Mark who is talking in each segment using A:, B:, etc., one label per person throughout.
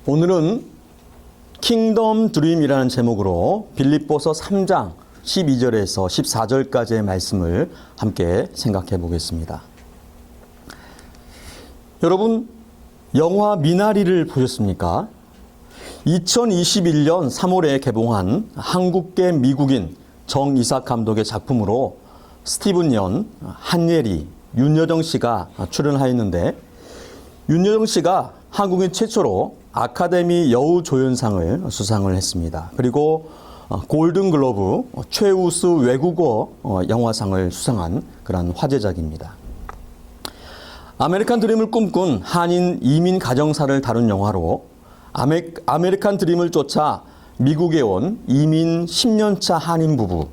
A: 오늘은 킹덤 드림이라는 제목으로 빌립보서 3장 12절에서 14절까지의 말씀을 함께 생각해 보겠습니다. 여러분, 영화 미나리를 보셨습니까? 2021년 3월에 개봉한 한국계 미국인 정이삭 감독의 작품으로 스티븐 연, 한예리, 윤여정 씨가 출연하였는데, 윤여정 씨가 한국인 최초로 아카데미 여우조연상을 수상을 했습니다. 그리고 골든글로브 최우수 외국어 영화상을 수상한 그런 화제작입니다. 아메리칸 드림을 꿈꾼 한인 이민 가정사를 다룬 영화로 아메리칸 드림을 쫓아 미국에 온 이민 10년차 한인 부부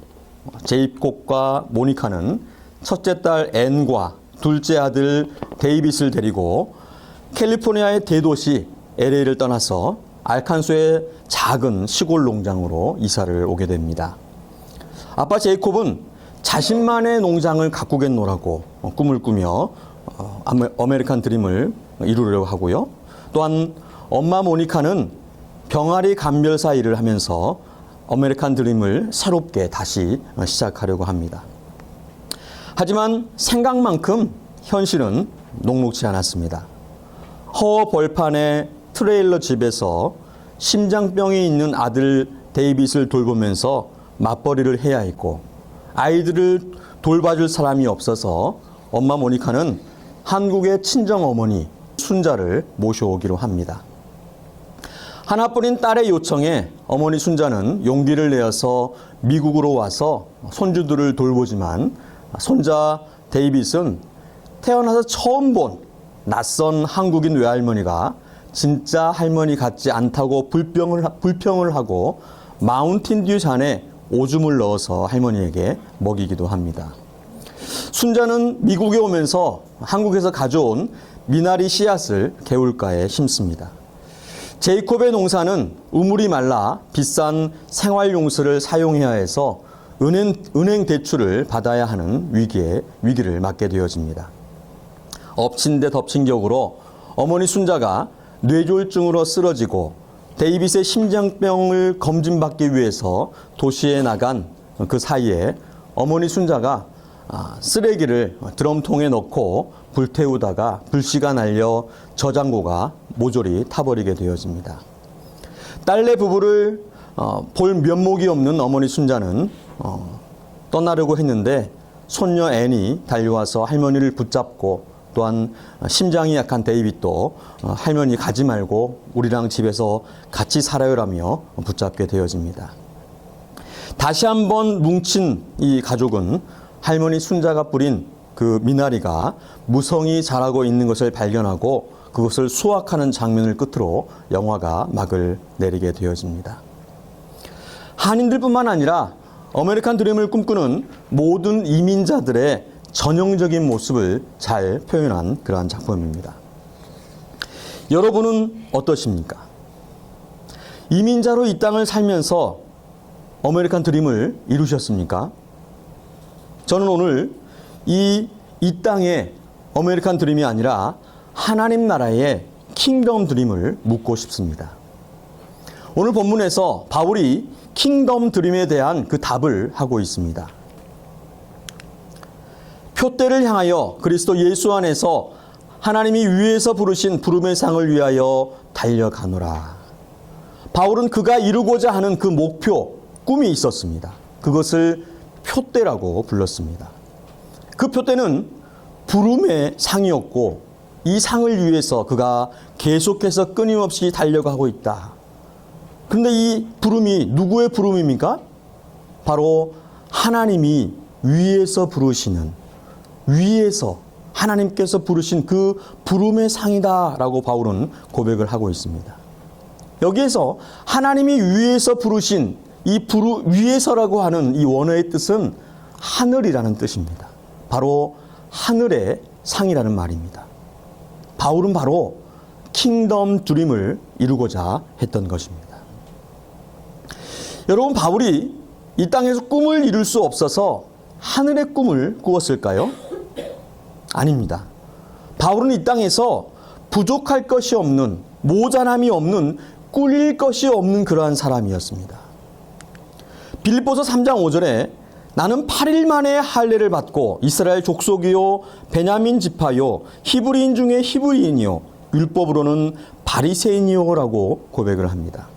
A: 제이콥과 모니카는 첫째 딸 앤과 둘째 아들 데이빗을 데리고 캘리포니아의 대도시 LA를 떠나서 알칸소의 작은 시골 농장으로 이사를 오게 됩니다. 아빠 제이콥은 자신만의 농장을 가꾸겠노라고 꿈을 꾸며 아메리칸 드림을 이루려고 하고요. 또한 엄마 모니카는 병아리 감별사 일을 하면서 아메리칸 드림을 새롭게 다시 시작하려고 합니다. 하지만 생각만큼 현실은 녹록지 않았습니다. 허 벌판의 트레일러 집에서 심장병이 있는 아들 데이빗을 돌보면서 맞벌이를 해야 했고, 아이들을 돌봐줄 사람이 없어서 엄마 모니카는 한국의 친정어머니 순자를 모셔오기로 합니다. 하나뿐인 딸의 요청에 어머니 순자는 용기를 내어서 미국으로 와서 손주들을 돌보지만 손자 데이빗은 태어나서 처음 본 낯선 한국인 외할머니가 진짜 할머니 같지 않다고 불평을 하고 마운틴듀 잔에 오줌을 넣어서 할머니에게 먹이기도 합니다. 순자는 미국에 오면서 한국에서 가져온 미나리 씨앗을 개울가에 심습니다. 제이콥의 농사는 우물이 말라 비싼 생활용수를 사용해야 해서 은행 대출을 받아야 하는 위기를 맞게 되어집니다. 엎친 데 덮친 격으로 어머니 순자가 뇌졸중으로 쓰러지고 데이빗의 심장병을 검진받기 위해서 도시에 나간 그 사이에 어머니 순자가 쓰레기를 드럼통에 넣고 불태우다가 불씨가 날려 저장고가 모조리 타버리게 되어집니다. 딸내 부부를 볼 면목이 없는 어머니 순자는 떠나려고 했는데 손녀 앤이 달려와서 할머니를 붙잡고, 또한 심장이 약한 데이빗도 할머니 가지 말고 우리랑 집에서 같이 살아요라며 붙잡게 되어집니다. 다시 한번 뭉친 이 가족은 할머니 순자가 뿌린 그 미나리가 무성히 자라고 있는 것을 발견하고 그것을 수확하는 장면을 끝으로 영화가 막을 내리게 되어집니다. 한인들뿐만 아니라 아메리칸 드림을 꿈꾸는 모든 이민자들의 전형적인 모습을 잘 표현한 그러한 작품입니다. 여러분은 어떠십니까? 이민자로 이 땅을 살면서 아메리칸 드림을 이루셨습니까? 저는 오늘 이 땅의 아메리칸 드림이 아니라 하나님 나라의 킹덤 드림을 묻고 싶습니다. 오늘 본문에서 바울이 킹덤 드림에 대한 그 답을 하고 있습니다. 표대를 향하여 그리스도 예수 안에서 하나님이 위에서 부르신 부름의 상을 위하여 달려가노라. 바울은 그가 이루고자 하는 그 목표, 꿈이 있었습니다. 그것을 표대라고 불렀습니다. 그 표대는 부름의 상이었고, 이 상을 위해서 그가 계속해서 끊임없이 달려가고 있다. 그런데 이 부름이 누구의 부름입니까? 바로 하나님이 위에서 부르시는, 위에서 하나님께서 부르신 그 부름의 상이다라고 바울은 고백을 하고 있습니다. 여기에서 하나님이 위에서 부르신 이 위에서라고 하는 이 원어의 뜻은 하늘이라는 뜻입니다. 바로 하늘의 상이라는 말입니다. 바울은 바로 킹덤 드림을 이루고자 했던 것입니다. 여러분, 바울이 이 땅에서 꿈을 이룰 수 없어서 하늘의 꿈을 꾸었을까요? 아닙니다. 바울은 이 땅에서 부족할 것이 없는 모자람이 없는, 꿀릴 것이 없는 그러한 사람이었습니다. 빌립보서 3장 5절에 나는 8일 만에 할례를 받고 이스라엘 족속이요 베냐민 지파요 히브리인 중에 히브리인이요 율법으로는 바리새인이요라고 고백을 합니다.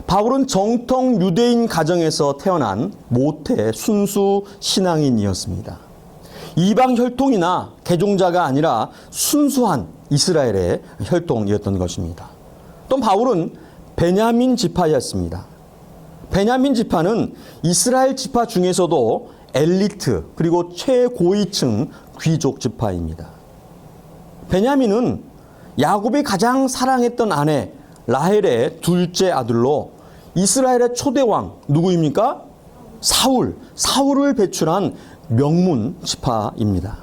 A: 바울은 정통 유대인 가정에서 태어난 모태 순수 신앙인이었습니다. 이방 혈통이나 개종자가 아니라 순수한 이스라엘의 혈통이었던 것입니다. 또 바울은 베냐민 지파였습니다. 베냐민 지파는 이스라엘 지파 중에서도 엘리트 그리고 최고위층 귀족 지파입니다. 베냐민은 야곱이 가장 사랑했던 아내 라헬의 둘째 아들로 이스라엘의 초대왕 누구입니까? 사울을 배출한 명문 지파입니다.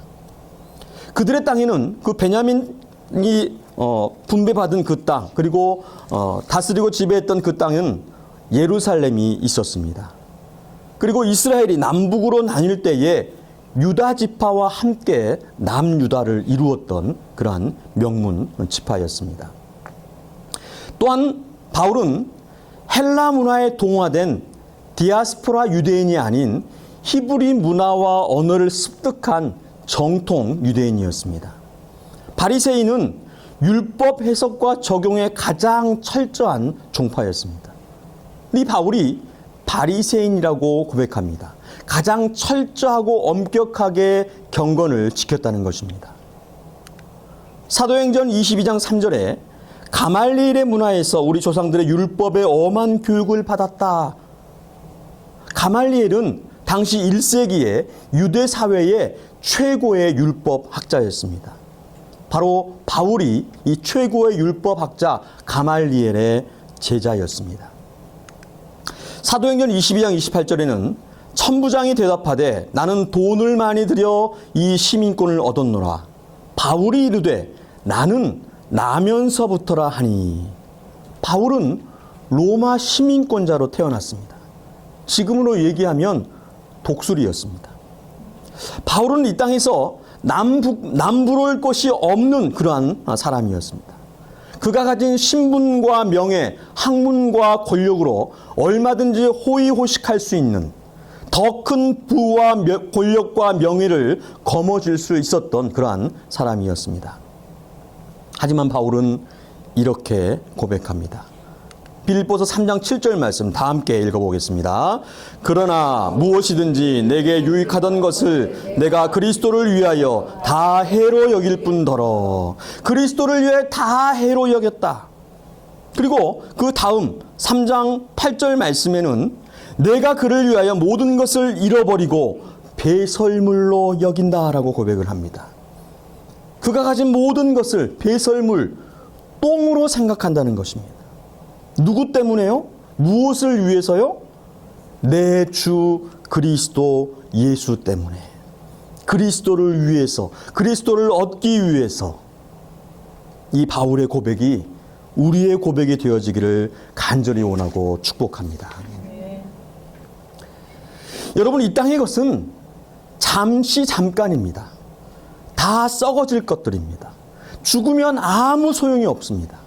A: 그들의 땅에는 그 베냐민이 분배받은 그 땅 그리고 다스리고 지배했던 그 땅은 예루살렘이 있었습니다. 그리고 이스라엘이 남북으로 나뉠 때에 유다 지파와 함께 남유다를 이루었던 그러한 명문 지파였습니다. 또한 바울은 헬라 문화에 동화된 디아스포라 유대인이 아닌 히브리 문화와 언어를 습득한 정통 유대인이었습니다. 바리새인은 율법 해석과 적용에 가장 철저한 종파였습니다. 이 바울이 바리새인이라고 고백합니다. 가장 철저하고 엄격하게 경건을 지켰다는 것입니다. 사도행전 22장 3절에 가말리엘의 문화에서 우리 조상들의 율법에 엄한 교육을 받았다. 가말리엘은 당시 1세기의 유대 사회의 최고의 율법 학자였습니다. 바로 바울이 이 최고의 율법 학자 가말리엘의 제자였습니다. 사도행전 22장 28절에는 천부장이 대답하되 나는 돈을 많이 들여 이 시민권을 얻었노라. 바울이 이르되 나는 나면서부터라 하니. 바울은 로마 시민권자로 태어났습니다. 지금으로 얘기하면 독수리였습니다. 바울은 이 땅에서 남부러울 것이 없는 그러한 사람이었습니다. 그가 가진 신분과 명예, 학문과 권력으로 얼마든지 호의호식할 수 있는 더 큰 부와 권력과 명예를 거머쥘 수 있었던 그러한 사람이었습니다. 하지만 바울은 이렇게 고백합니다. 빌립보서 3장 7절 말씀 다 함께 읽어보겠습니다. 그러나 무엇이든지 내게 유익하던 것을 내가 그리스도를 위하여 다 해로 여길 뿐더러 그리스도를 위해 다 해로 여겼다. 그리고 그 다음 3장 8절 말씀에는 내가 그를 위하여 모든 것을 잃어버리고 배설물로 여긴다라고 고백을 합니다. 그가 가진 모든 것을 배설물, 똥으로 생각한다는 것입니다. 누구 때문에요? 무엇을 위해서요? 내 주 그리스도 예수 때문에. 그리스도를 위해서, 그리스도를 얻기 위해서 이 바울의 고백이 우리의 고백이 되어지기를 간절히 원하고 축복합니다. 여러분, 이 땅의 것은 잠깐입니다. 다 썩어질 것들입니다. 죽으면 아무 소용이 없습니다.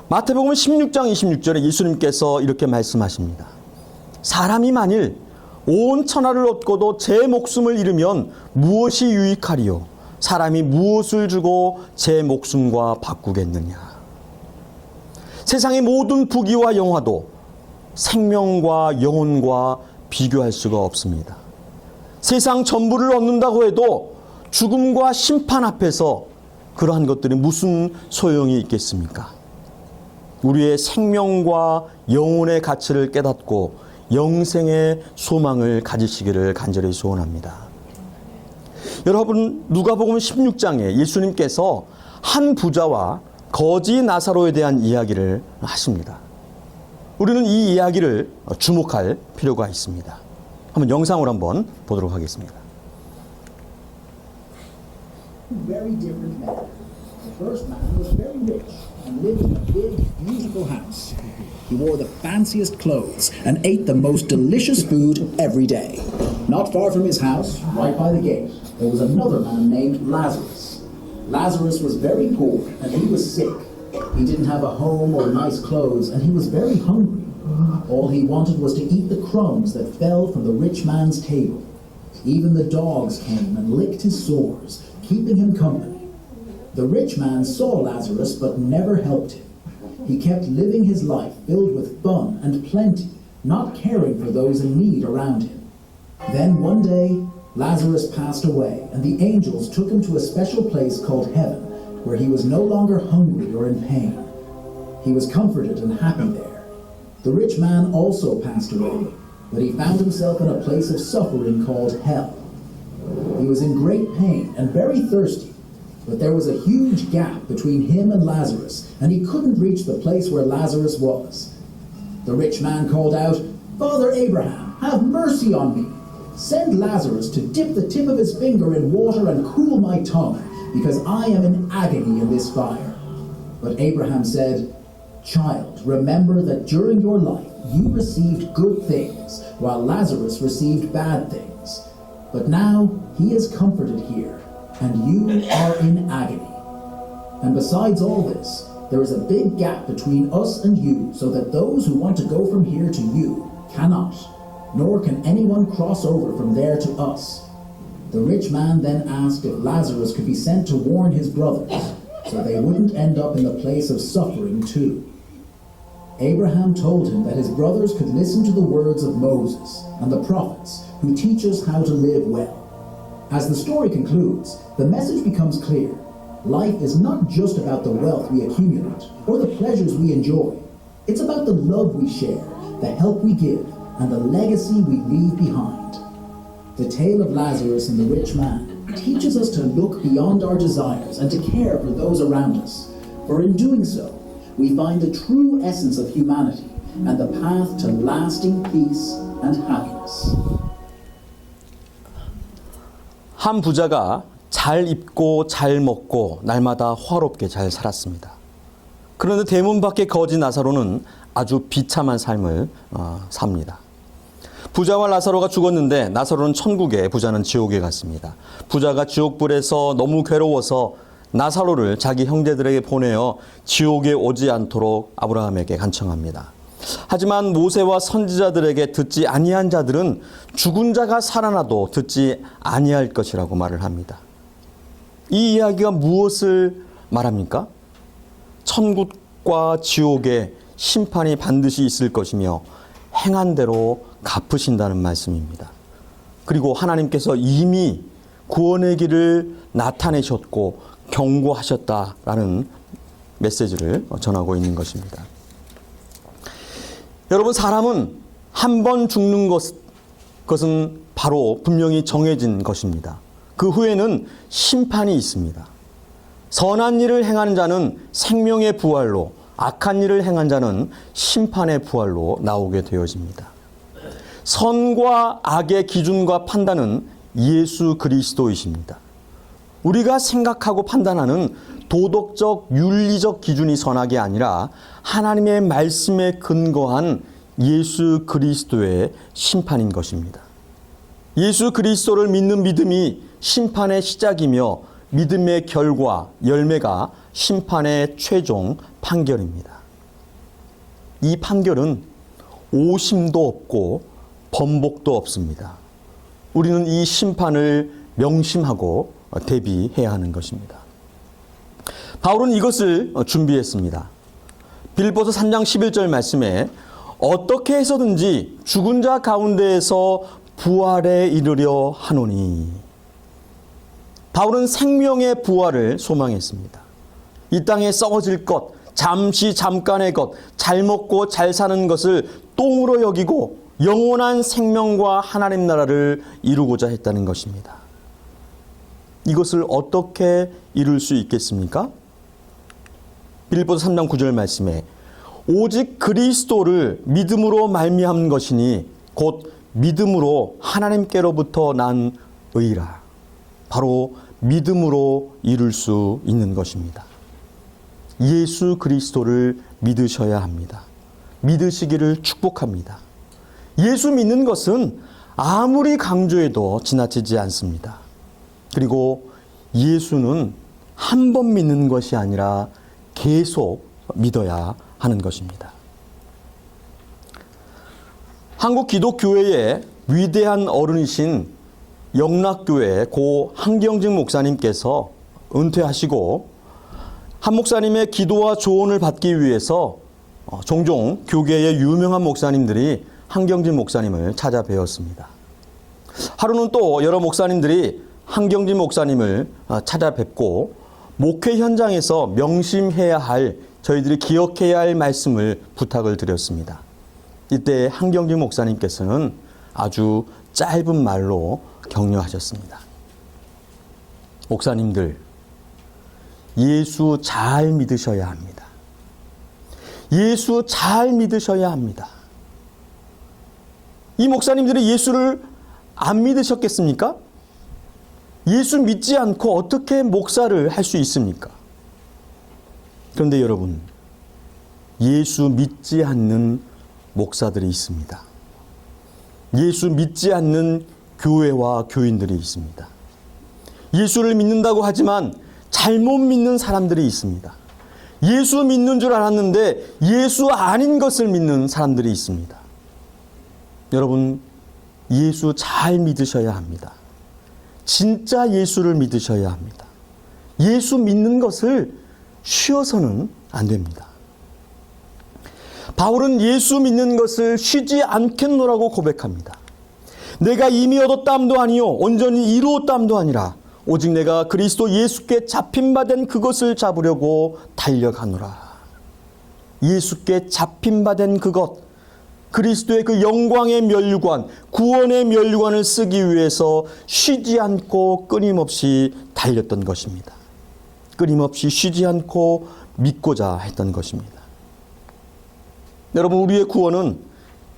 A: 마태복음 16장 26절에 예수님께서 이렇게 말씀하십니다. 사람이 만일 온 천하를 얻고도 제 목숨을 잃으면 무엇이 유익하리요? 사람이 무엇을 주고 제 목숨과 바꾸겠느냐? 세상의 모든 부귀와 영화도 생명과 영혼과 비교할 수가 없습니다. 세상 전부를 얻는다고 해도 죽음과 심판 앞에서 그러한 것들이 무슨 소용이 있겠습니까? 우리의 생명과 영혼의 가치를 깨닫고 영생의 소망을 가지시기를 간절히 소원합니다. 여러분, 누가복음 16장에 예수님께서 한 부자와 거지 나사로에 대한 이야기를 하십니다. 우리는 이 이야기를 주목할 필요가 있습니다. 한번 영상으로 한번 보도록 하겠습니다.
B: Very different man. The first man was very rich and lived in a big, beautiful house. He wore the fanciest clothes and ate the most delicious food every day. Not far from his house, right by the gate, there was another man named Lazarus. Lazarus was very poor and he was sick. He didn't have a home or nice clothes, and he was very hungry. All he wanted was to eat the crumbs that fell from the rich man's table. Even the dogs came and licked his sores, keeping him company. The rich man saw Lazarus but never helped him. He kept living his life filled with fun and plenty, not caring for those in need around him. Then one day, Lazarus passed away, and the angels took him to a special place called heaven, where he was no longer hungry or in pain. He was comforted and happy there. The rich man also passed away, but he found himself in a place of suffering called hell. He was in great pain and very thirsty, but there was a huge gap between him and Lazarus, and he couldn't reach the place where Lazarus was. The rich man called out, "Father Abraham, have mercy on me. Send Lazarus to dip the tip of his finger in water and cool my tongue, because I am in agony in this fire." But Abraham said, "Child, remember that during your life you received good things, while Lazarus received bad things. But now he is comforted here, and you are in agony. And besides all this, there is a big gap between us and you, so that those who want to go from here to you cannot, nor can anyone cross over from there to us." The rich man then asked if Lazarus could be sent to warn his brothers, so they wouldn't end up in the place of suffering too. Abraham told him that his brothers could listen to the words of Moses and the prophets, who teach us how to live well. As the story concludes, the message becomes clear. Life is not just about the wealth we accumulate or the pleasures we enjoy. It's about the love we share, the help we give, and the legacy we leave behind. The tale of Lazarus and the rich man teaches us to look beyond our desires and to care for those around us. For in doing so, we find the true essence of humanity and the path to lasting peace and happiness.
A: 한 부자가 잘 입고 잘 먹고 날마다 화롭게 잘 살았습니다. 그런데 대문 밖에 거지 나사로는 아주 비참한 삶을 삽니다. 부자와 나사로가 죽었는데 나사로는 천국에, 부자는 지옥에 갔습니다. 부자가 지옥불에서 너무 괴로워서 나사로를 자기 형제들에게 보내어 지옥에 오지 않도록 아브라함에게 간청합니다. 하지만 모세와 선지자들에게 듣지 아니한 자들은 죽은 자가 살아나도 듣지 아니할 것이라고 말을 합니다. 이 이야기가 무엇을 말합니까? 천국과 지옥의 심판이 반드시 있을 것이며 행한 대로 갚으신다는 말씀입니다. 그리고 하나님께서 이미 구원의 길을 나타내셨고 경고하셨다라는 메시지를 전하고 있는 것입니다. 여러분, 사람은 한 번 죽는 것은 바로 분명히 정해진 것입니다. 그 후에는 심판이 있습니다. 선한 일을 행하는 자는 생명의 부활로, 악한 일을 행한 자는 심판의 부활로 나오게 되어집니다. 선과 악의 기준과 판단은 예수 그리스도이십니다. 우리가 생각하고 판단하는 도덕적, 윤리적 기준이 선악이 아니라 하나님의 말씀에 근거한 예수 그리스도의 심판인 것입니다. 예수 그리스도를 믿는 믿음이 심판의 시작이며 믿음의 결과, 열매가 심판의 최종 판결입니다. 이 판결은 오심도 없고 번복도 없습니다. 우리는 이 심판을 명심하고 대비해야 하는 것입니다. 바울은 이것을 준비했습니다. 빌립보서 3장 11절 말씀에 어떻게 해서든지 죽은 자 가운데에서 부활에 이르려 하노니. 바울은 생명의 부활을 소망했습니다. 이 땅에 썩어질 것, 잠깐의 것, 잘 먹고 잘 사는 것을 똥으로 여기고 영원한 생명과 하나님 나라를 이루고자 했다는 것입니다. 이것을 어떻게 이룰 수 있겠습니까? 빌립보서 3장 9절 말씀에 오직 그리스도를 믿음으로 말미암는 것이니 곧 믿음으로 하나님께로부터 난 의라. 바로 믿음으로 이룰 수 있는 것입니다. 예수 그리스도를 믿으셔야 합니다. 믿으시기를 축복합니다. 예수 믿는 것은 아무리 강조해도 지나치지 않습니다. 그리고 예수는 한 번 믿는 것이 아니라 계속 믿어야 하는 것입니다. 한국 기독교회의 위대한 어른이신 영락교회 고 한경직 목사님께서 은퇴하시고 한 목사님의 기도와 조언을 받기 위해서 종종 교계의 유명한 목사님들이 한경직 목사님을 찾아뵈었습니다. 하루는 또 여러 목사님들이 한경직 목사님을 찾아뵙고 목회 현장에서 명심해야 할, 저희들이 기억해야 할 말씀을 부탁을 드렸습니다. 이때 한경직 목사님께서는 아주 짧은 말로 격려하셨습니다. 목사님들, 예수 잘 믿으셔야 합니다. 예수 잘 믿으셔야 합니다. 이 목사님들이 예수를 안 믿으셨겠습니까? 예수 믿지 않고 어떻게 목사를 할 수 있습니까? 그런데 여러분, 예수 믿지 않는 목사들이 있습니다. 예수 믿지 않는 교회와 교인들이 있습니다. 예수를 믿는다고 하지만 잘못 믿는 사람들이 있습니다. 예수 믿는 줄 알았는데 예수 아닌 것을 믿는 사람들이 있습니다. 여러분, 예수 잘 믿으셔야 합니다. 진짜 예수를 믿으셔야 합니다. 예수 믿는 것을 쉬어서는 안 됩니다. 바울은 예수 믿는 것을 쉬지 않겠노라고 고백합니다. 내가 이미 얻었다함도 아니요 온전히 이루었다함도 아니라 오직 내가 그리스도 예수께 잡힌 바 된 그것을 잡으려고 달려가노라. 예수께 잡힌 바 된 그것, 그리스도의 그 영광의 면류관, 구원의 면류관을 쓰기 위해서 쉬지 않고 끊임없이 달렸던 것입니다. 끊임없이 쉬지 않고 믿고자 했던 것입니다. 여러분, 우리의 구원은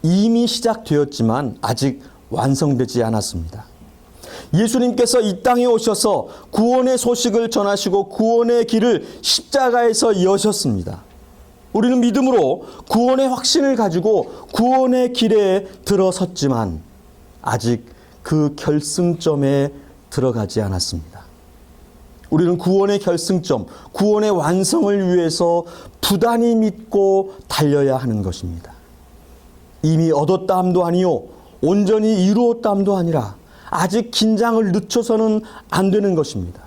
A: 이미 시작되었지만 아직 완성되지 않았습니다. 예수님께서 이 땅에 오셔서 구원의 소식을 전하시고 구원의 길을 십자가에서 여셨습니다. 우리는 믿음으로 구원의 확신을 가지고 구원의 길에 들어섰지만 아직 그 결승점에 들어가지 않았습니다. 우리는 구원의 결승점, 구원의 완성을 위해서 부단히 믿고 달려야 하는 것입니다. 이미 얻었다함도 아니요 온전히 이루었다함도 아니라 아직 긴장을 늦춰서는 안 되는 것입니다.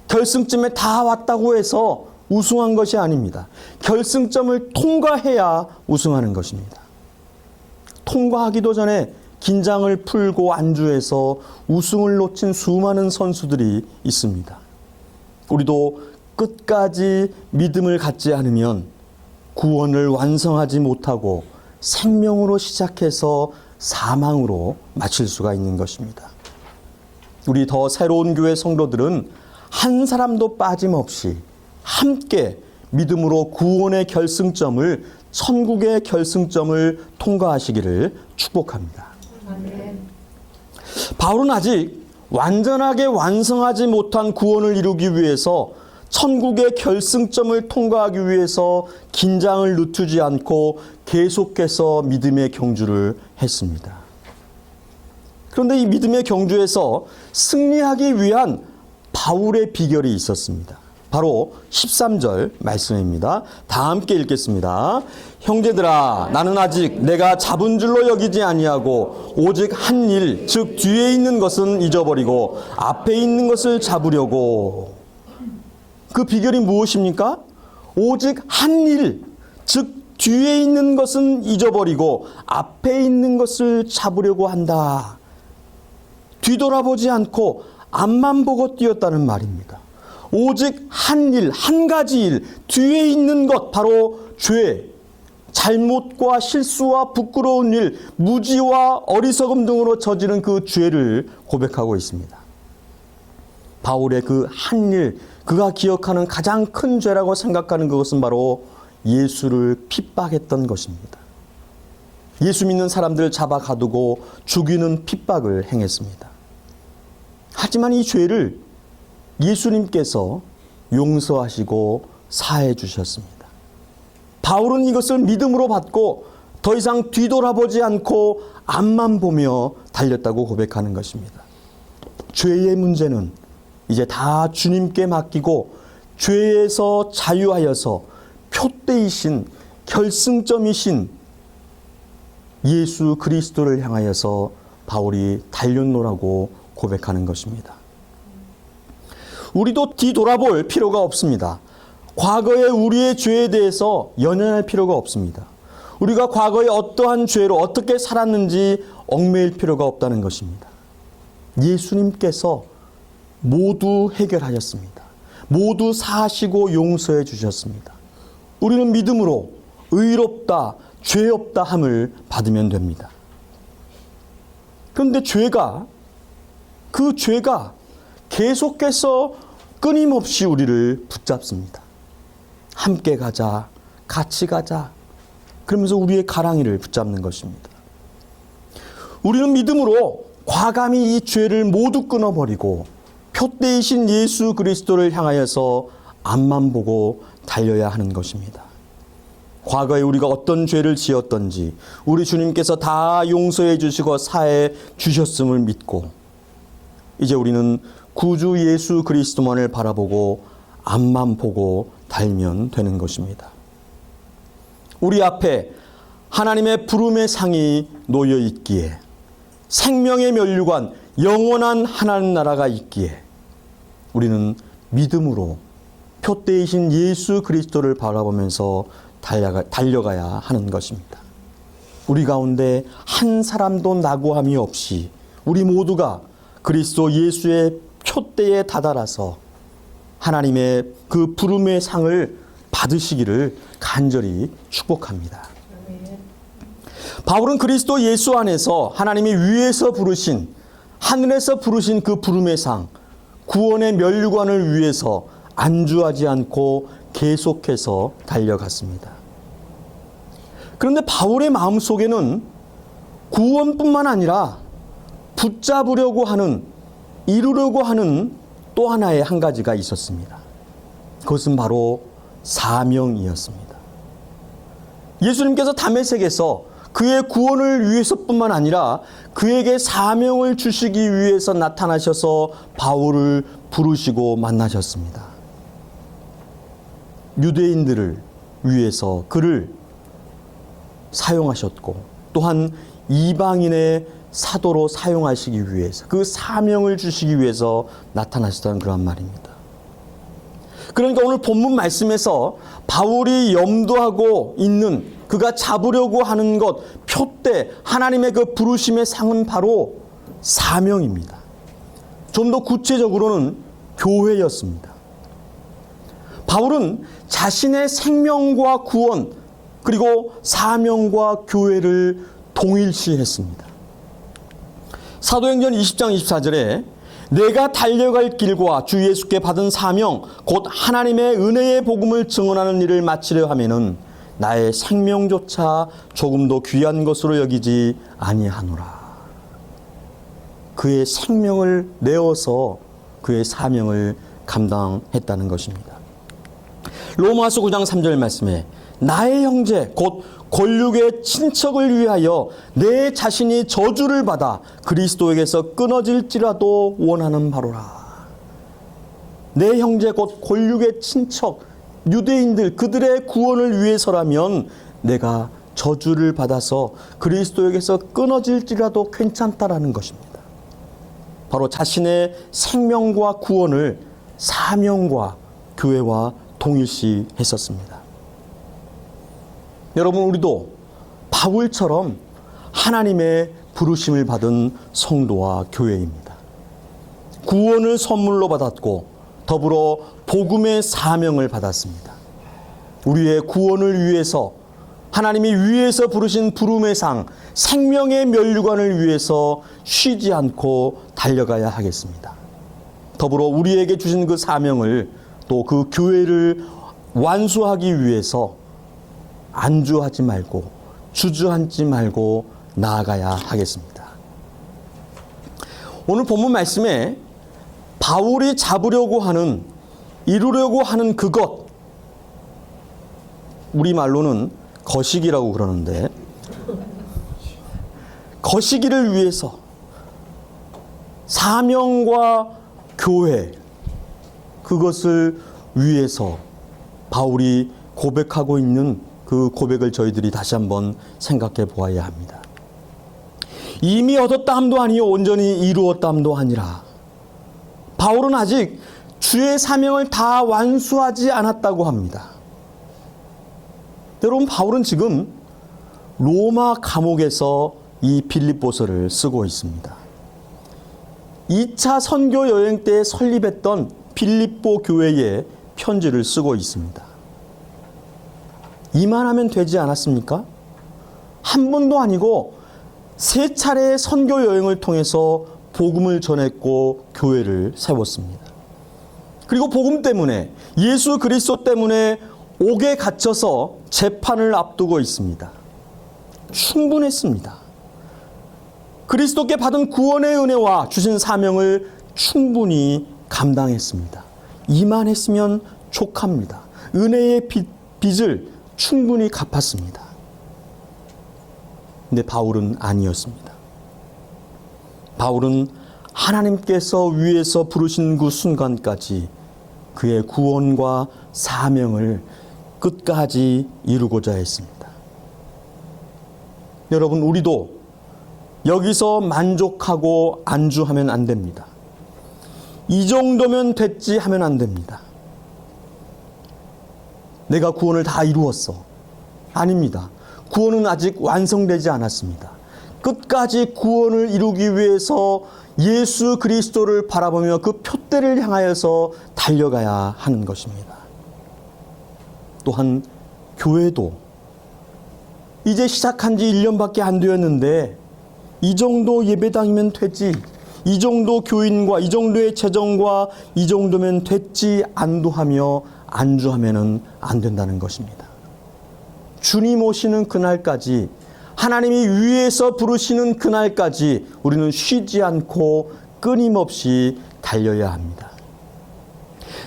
A: 결승점에 다 왔다고 해서 우승한 것이 아닙니다. 결승점을 통과해야 우승하는 것입니다. 통과하기도 전에 긴장을 풀고 안주해서 우승을 놓친 수많은 선수들이 있습니다. 우리도 끝까지 믿음을 갖지 않으면 구원을 완성하지 못하고 생명으로 시작해서 사망으로 마칠 수가 있는 것입니다. 우리 더 새로운 교회 성도들은 한 사람도 빠짐없이 함께 믿음으로 구원의 결승점을, 천국의 결승점을 통과하시기를 축복합니다. 아멘. 바울은 아직 완전하게 완성하지 못한 구원을 이루기 위해서, 천국의 결승점을 통과하기 위해서 긴장을 늦추지 않고 계속해서 믿음의 경주를 했습니다. 그런데 이 믿음의 경주에서 승리하기 위한 바울의 비결이 있었습니다. 바로 13절 말씀입니다. 다 함께 읽겠습니다. 형제들아, 나는 아직 내가 잡은 줄로 여기지 아니하고 오직 한 일, 즉 뒤에 있는 것은 잊어버리고 앞에 있는 것을 잡으려고. 그 비결이 무엇입니까? 오직 한 일, 즉 뒤에 있는 것은 잊어버리고 앞에 있는 것을 잡으려고 한다. 뒤돌아보지 않고 앞만 보고 뛰었다는 말입니다. 오직 한 일, 한 가지 일, 뒤에 있는 것, 바로 죄, 잘못과 실수와 부끄러운 일, 무지와 어리석음 등으로 저지른 그 죄를 고백하고 있습니다. 바울의 그 한 일, 그가 기억하는 가장 큰 죄라고 생각하는 그것은 바로 예수를 핍박했던 것입니다. 예수 믿는 사람들을 잡아 가두고 죽이는 핍박을 행했습니다. 하지만 이 죄를 예수님께서 용서하시고 사해 주셨습니다. 바울은 이것을 믿음으로 받고 더 이상 뒤돌아보지 않고 앞만 보며 달렸다고 고백하는 것입니다. 죄의 문제는 이제 다 주님께 맡기고 죄에서 자유하여서 표대이신 결승점이신 예수 그리스도를 향하여서 바울이 달렸노라고 고백하는 것입니다. 우리도 뒤돌아볼 필요가 없습니다. 과거의 우리의 죄에 대해서 연연할 필요가 없습니다. 우리가 과거에 어떠한 죄로 어떻게 살았는지 얽매일 필요가 없다는 것입니다. 예수님께서 모두 해결하셨습니다. 모두 사하시고 용서해 주셨습니다. 우리는 믿음으로 의롭다, 죄 없다 함을 받으면 됩니다. 그런데 그 죄가 계속해서 끊임없이 우리를 붙잡습니다. 함께 가자, 같이 가자. 그러면서 우리의 가랑이를 붙잡는 것입니다. 우리는 믿음으로 과감히 이 죄를 모두 끊어버리고 표대이신 예수 그리스도를 향하여서 앞만 보고 달려야 하는 것입니다. 과거에 우리가 어떤 죄를 지었던지 우리 주님께서 다 용서해 주시고 사해 주셨음을 믿고 이제 우리는 구주 예수 그리스도만을 바라보고 앞만 보고 달면 되는 것입니다. 우리 앞에 하나님의 부름의 상이 놓여 있기에 생명의 면류관 영원한 하나님 나라가 있기에 우리는 믿음으로 표대이신 예수 그리스도를 바라보면서 달려가야 하는 것입니다. 우리 가운데 한 사람도 낙오함이 없이 우리 모두가 그리스도 예수의 표대에 다다라서 하나님의 그 부름의 상을 받으시기를 간절히 축복합니다. 바울은 그리스도 예수 안에서 하나님이 위에서 부르신 하늘에서 부르신 그 부름의 상 구원의 면류관을 위해서 안주하지 않고 계속해서 달려갔습니다. 그런데 바울의 마음속에는 구원뿐만 아니라 붙잡으려고 하는 이루려고 하는 또 하나의 한 가지가 있었습니다. 그것은 바로 사명이었습니다. 예수님께서 다메섹에서 그의 구원을 위해서뿐만 아니라 그에게 사명을 주시기 위해서 나타나셔서 바울을 부르시고 만나셨습니다. 유대인들을 위해서 그를 사용하셨고 또한 이방인의 사도로 사용하시기 위해서 그 사명을 주시기 위해서 나타나셨다는 그런 말입니다. 그러니까 오늘 본문 말씀에서 바울이 염두하고 있는 그가 잡으려고 하는 것 표대 하나님의 그 부르심의 상은 바로 사명입니다. 좀 더 구체적으로는 교회였습니다. 바울은 자신의 생명과 구원 그리고 사명과 교회를 동일시했습니다. 사도행전 20장 24절에 내가 달려갈 길과 주 예수께 받은 사명 곧 하나님의 은혜의 복음을 증언하는 일을 마치려 하면은 나의 생명조차 조금도 귀한 것으로 여기지 아니하노라. 그의 생명을 내어서 그의 사명을 감당했다는 것입니다. 로마서 9장 3절 말씀에 나의 형제 곧 권력의 친척을 위하여 내 자신이 저주를 받아 그리스도에게서 끊어질지라도 원하는 바로라. 내 형제 곧 권력의 친척 유대인들 그들의 구원을 위해서라면 내가 저주를 받아서 그리스도에게서 끊어질지라도 괜찮다라는 것입니다. 바로 자신의 생명과 구원을 사명과 교회와 동일시했었습니다. 여러분 우리도 바울처럼 하나님의 부르심을 받은 성도와 교회입니다. 구원을 선물로 받았고 더불어 복음의 사명을 받았습니다. 우리의 구원을 위해서 하나님이 위에서 부르신 부름의 상 생명의 면류관을 위해서 쉬지 않고 달려가야 하겠습니다. 더불어 우리에게 주신 그 사명을 또 그 교회를 완수하기 위해서 안주하지 말고 주저앉지 말고 나아가야 하겠습니다. 오늘 본문 말씀에 바울이 잡으려고 하는 이루려고 하는 그것 우리말로는 거시기라고 그러는데 거시기를 위해서 사명과 교회 그것을 위해서 바울이 고백하고 있는 그 고백을 저희들이 다시 한번 생각해 보아야 합니다. 이미 얻었다함도 아니요 온전히 이루었다함도 아니라 바울은 아직 주의 사명을 다 완수하지 않았다고 합니다. 여러분, 바울은 지금 로마 감옥에서 이 빌립보서를 쓰고 있습니다. 2차 선교 여행 때 설립했던 빌립보 교회에 편지를 쓰고 있습니다. 이만하면 되지 않았습니까? 한 번도 아니고 3차례의 선교 여행을 통해서 복음을 전했고 교회를 세웠습니다. 그리고 복음 때문에, 예수 그리스도 때문에 옥에 갇혀서 재판을 앞두고 있습니다. 충분했습니다. 그리스도께 받은 구원의 은혜와 주신 사명을 충분히 감당했습니다. 이만했으면 족합니다. 은혜의 빚을 충분히 갚았습니다. 근데 바울은 아니었습니다. 바울은 하나님께서 위에서 부르신 그 순간까지 그의 구원과 사명을 끝까지 이루고자 했습니다. 여러분, 우리도 여기서 만족하고 안주하면 안 됩니다. 이 정도면 됐지 하면 안 됩니다. 내가 구원을 다 이루었어. 아닙니다. 구원은 아직 완성되지 않았습니다. 끝까지 구원을 이루기 위해서 예수 그리스도를 바라보며 그 표대를 향하여서 달려가야 하는 것입니다. 또한 교회도 이제 시작한 지 1년밖에 안 되었는데 이 정도 예배당이면 되지, 이 정도 교인과 이 정도의 재정과 이 정도면 됐지 안도하며 안주하면 안 된다는 것입니다. 주님 오시는 그날까지, 하나님이 위에서 부르시는 그날까지 우리는 쉬지 않고 끊임없이 달려야 합니다.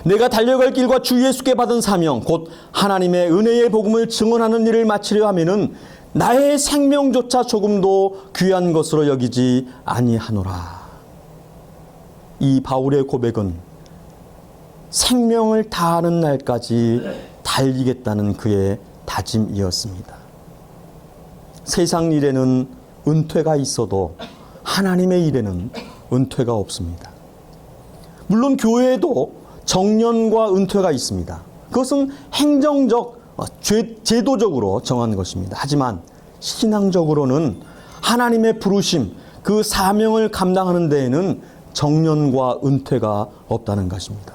A: 내가 달려갈 길과 주 예수께 받은 사명, 곧 하나님의 은혜의 복음을 증언하는 일을 마치려 하면은 나의 생명조차 조금도 귀한 것으로 여기지 아니하노라. 이 바울의 고백은 생명을 다하는 날까지 달리겠다는 그의 다짐이었습니다. 세상 일에는 은퇴가 있어도 하나님의 일에는 은퇴가 없습니다. 물론 교회에도 정년과 은퇴가 있습니다. 그것은 행정적, 제도적으로 정한 것입니다. 하지만 신앙적으로는 하나님의 부르심, 그 사명을 감당하는 데에는 정년과 은퇴가 없다는 것입니다.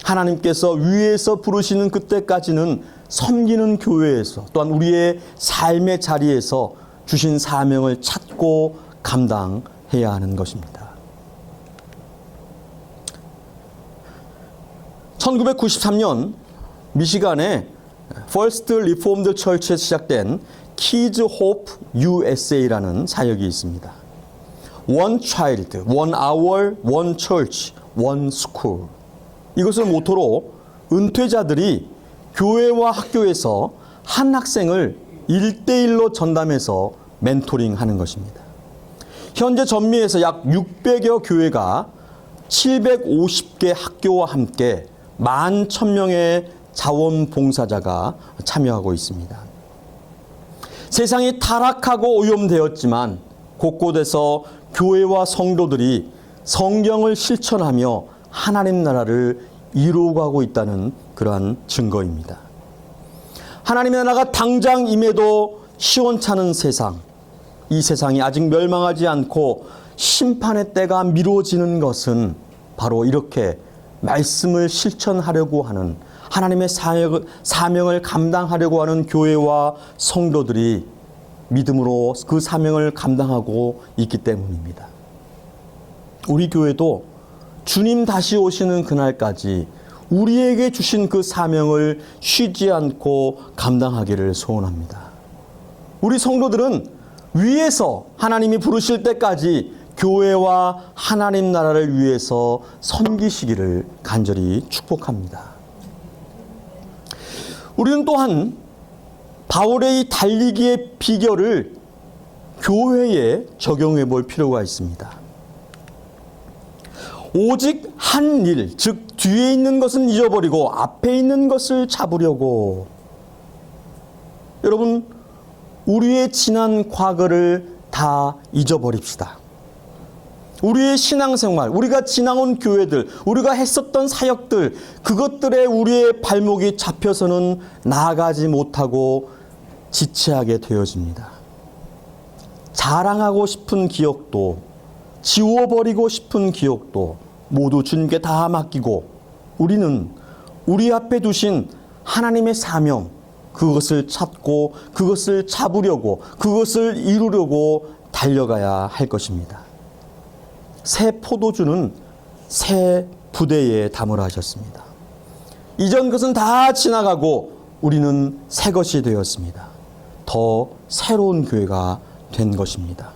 A: 하나님께서 위에서 부르시는 그때까지는 섬기는 교회에서, 또한 우리의 삶의 자리에서 주신 사명을 찾고 감당해야 하는 것입니다. 1993년 미시간의 First Reformed Church에서 시작된 Kids Hope USA라는 사역이 있습니다. One Child, One Hour, One Church, One School. 이것을 모토로 은퇴자들이 교회와 학교에서 한 학생을 1대1로 전담해서 멘토링하는 것입니다. 현재 전미에서 약 600여 교회가 750개 학교와 함께 11,000명의 자원봉사자가 참여하고 있습니다. 세상이 타락하고 오염되었지만 곳곳에서 교회와 성도들이 성경을 실천하며 하나님 나라를 이루어가고 있다는 그러한 증거입니다. 하나님의 나라가 당장 임해도 시원찮은 세상, 이 세상이 아직 멸망하지 않고 심판의 때가 미뤄지는 것은 바로 이렇게 말씀을 실천하려고 하는, 하나님의 사명을 감당하려고 하는 교회와 성도들이 믿음으로 그 사명을 감당하고 있기 때문입니다. 우리 교회도 주님 다시 오시는 그날까지 우리에게 주신 그 사명을 쉬지 않고 감당하기를 소원합니다. 우리 성도들은 위에서 하나님이 부르실 때까지 교회와 하나님 나라를 위해서 섬기시기를 간절히 축복합니다. 우리는 또한 바울의 이 달리기의 비결을 교회에 적용해 볼 필요가 있습니다. 오직 한 일, 즉 뒤에 있는 것은 잊어버리고 앞에 있는 것을 잡으려고. 여러분, 우리의 지난 과거를 다 잊어버립시다. 우리의 신앙생활, 우리가 지나온 교회들, 우리가 했었던 사역들, 그것들에 우리의 발목이 잡혀서는 나아가지 못하고 지체하게 되어집니다. 자랑하고 싶은 기억도, 지워버리고 싶은 기억도 모두 주님께 다 맡기고 우리는 우리 앞에 두신 하나님의 사명, 그것을 찾고 그것을 잡으려고, 그것을 이루려고 달려가야 할 것입니다. 새 포도주는 새 부대에 담으라 하셨습니다. 이전 것은 다 지나가고 우리는 새 것이 되었습니다. 더 새로운 교회가 된 것입니다.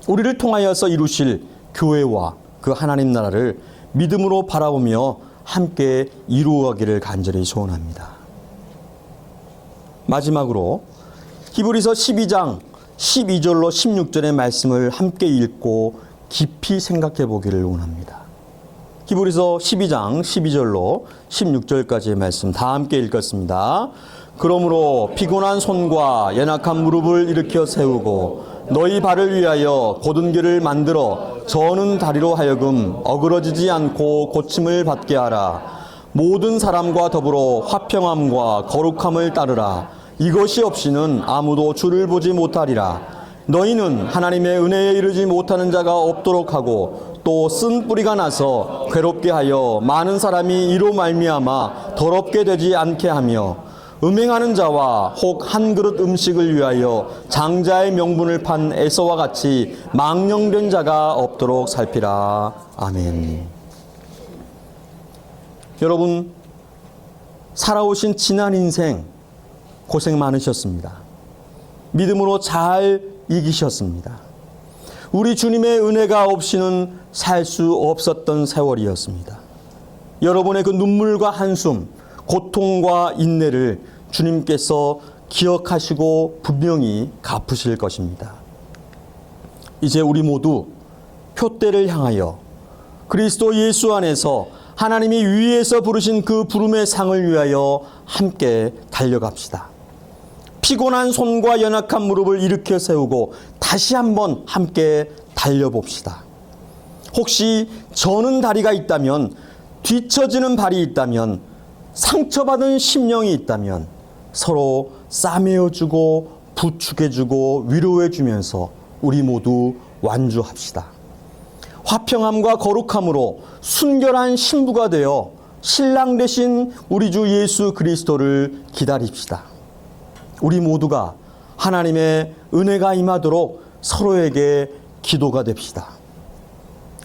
A: 우리를 통하여서 이루실 교회와 그 하나님 나라를 믿음으로 바라보며 함께 이루어가기를 간절히 소원합니다. 마지막으로 히브리서 12장 12절로 16절의 말씀을 함께 읽고 깊이 생각해 보기를 원합니다. 히브리서 12장 12절로 16절까지의 말씀 다 함께 읽겠습니다. 그러므로 피곤한 손과 연약한 무릎을 일으켜 세우고 너희 발을 위하여 곧은 길을 만들어 저는 다리로 하여금 어그러지지 않고 고침을 받게 하라. 모든 사람과 더불어 화평함과 거룩함을 따르라. 이것이 없이는 아무도 주를 보지 못하리라. 너희는 하나님의 은혜에 이르지 못하는 자가 없도록 하고 또 쓴 뿌리가 나서 괴롭게 하여 많은 사람이 이로 말미암아 더럽게 되지 않게 하며 음행하는 자와 혹 한 그릇 음식을 위하여 장자의 명분을 판 에서와 같이 망령된 자가 없도록 살피라. 아멘. 여러분, 살아오신 지난 인생 고생 많으셨습니다. 믿음으로 잘 이기셨습니다. 우리 주님의 은혜가 없이는 살 수 없었던 세월이었습니다. 여러분의 그 눈물과 한숨, 고통과 인내를 주님께서 기억하시고 분명히 갚으실 것입니다. 이제 우리 모두 표대를 향하여 그리스도 예수 안에서 하나님이 위에서 부르신 그 부름의 상을 위하여 함께 달려갑시다. 피곤한 손과 연약한 무릎을 일으켜 세우고 다시 한번 함께 달려봅시다. 혹시 저는 다리가 있다면, 뒤처지는 발이 있다면, 상처받은 심령이 있다면 서로 싸매어주고 부축해주고 위로해주면서 우리 모두 완주합시다. 화평함과 거룩함으로 순결한 신부가 되어 신랑 되신 우리 주 예수 그리스도를 기다립시다. 우리 모두가 하나님의 은혜가 임하도록 서로에게 기도가 됩시다.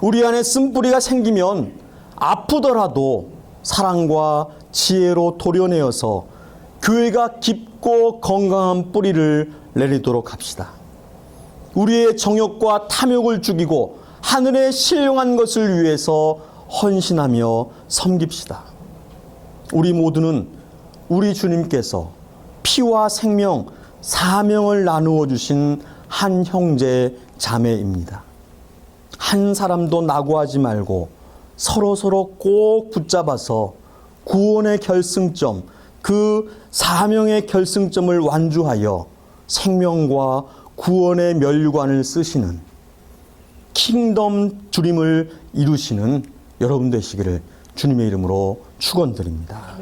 A: 우리 안에 쓴뿌리가 생기면 아프더라도 사랑과 지혜로 도려내어서 교회가 깊고 건강한 뿌리를 내리도록 합시다. 우리의 정욕과 탐욕을 죽이고 하늘의 신령한 것을 위해서 헌신하며 섬깁시다. 우리 모두는 우리 주님께서 피와 생명, 사명을 나누어 주신 한 형제 자매입니다. 한 사람도 낙오하지 말고 서로 꼭 붙잡아서 구원의 결승점, 그 사명의 결승점을 완주하여 생명과 구원의 멸관을 쓰시는 킹덤 주님을 이루시는 여러분 되시기를 주님의 이름으로 축원드립니다.